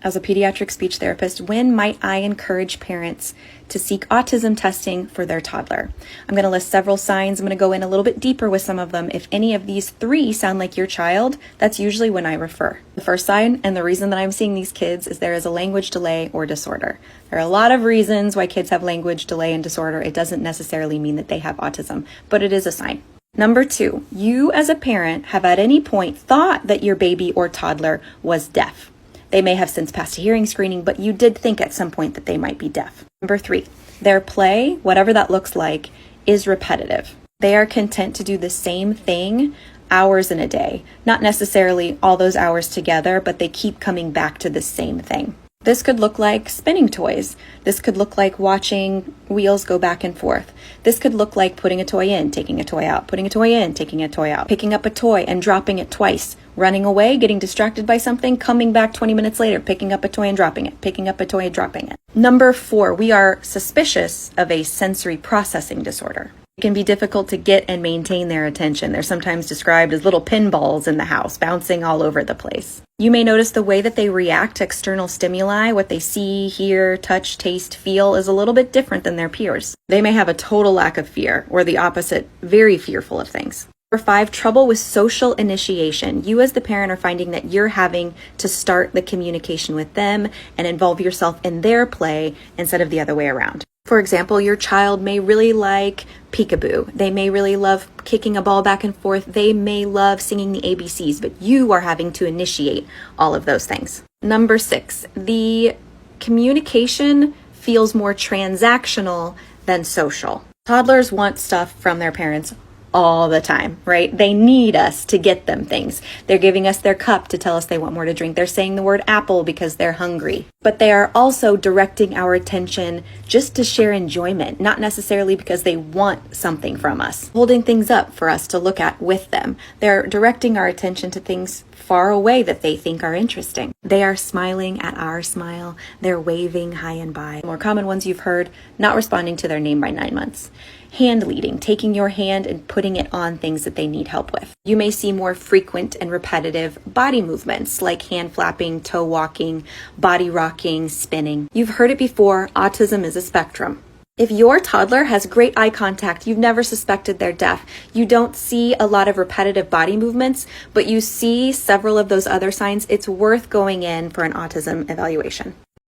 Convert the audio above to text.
As a pediatric speech therapist, when might I encourage parents to seek autism testing for their toddler? I'm going to list several signs. I'm going to go in a little bit deeper with some of them. If any of these three sound like your child, that's usually when I refer. The first sign, and the reason that I'm seeing these kids, is there is a language delay or disorder. There are a lot of reasons why kids have language delay and disorder. It doesn't necessarily mean that they have autism, but it is a sign. Number two, you as a parent have at any point thought that your baby or toddler was deaf. They may have since passed a hearing screening, but you did think at some point that they might be deaf. Number three, their play, whatever that looks like, is repetitive. They are content to do the same thing hours in a day. Not necessarily all those hours together, but they keep coming back to the same thing. This could look like spinning toys. This could look like watching wheels go back and forth. This could look like putting a toy in, taking a toy out, putting a toy in, taking a toy out, picking up a toy and dropping it twice, running away, getting distracted by something, coming back 20 minutes later, picking up a toy and dropping it, picking up a toy and dropping it. Number four, we are suspicious of a sensory processing disorder. It can be difficult to get and maintain their attention. They're sometimes described as little pinballs in the house, bouncing all over the place. You may notice the way that they react to external stimuli, what they see, hear, touch, taste, feel, is a little bit different than their peers. They may have a total lack of fear, or the opposite, very fearful of things. Number five, trouble with social initiation. You as the parent are finding that you're having to start the communication with them and involve yourself in their play instead of the other way around. For example, your child may really like peekaboo. They may really love kicking a ball back and forth. They may love singing the ABCs, but you are having to initiate all of those things. Number six, the communication feels more transactional than social. Toddlers want stuff from their parents all the time, right? They need us to get them things. They're giving us their cup to tell us they want more to drink. They're saying the word apple because they're hungry. But they are also directing our attention just to share enjoyment, not necessarily because they want something from us. Holding things up for us to look at with them. They're directing our attention to things far away that they think are interesting. They are smiling at our smile. They're waving hi and bye. More common ones you've heard, not responding to their name by 9 months. Hand leading, taking your hand and putting it on things that they need help with. You may see more frequent and repetitive body movements like hand flapping, toe walking, body rocking, spinning. You've heard it before, autism is a spectrum. If your toddler has great eye contact, you've never suspected they're deaf, you don't see a lot of repetitive body movements, but you see several of those other signs, it's worth going in for an autism evaluation.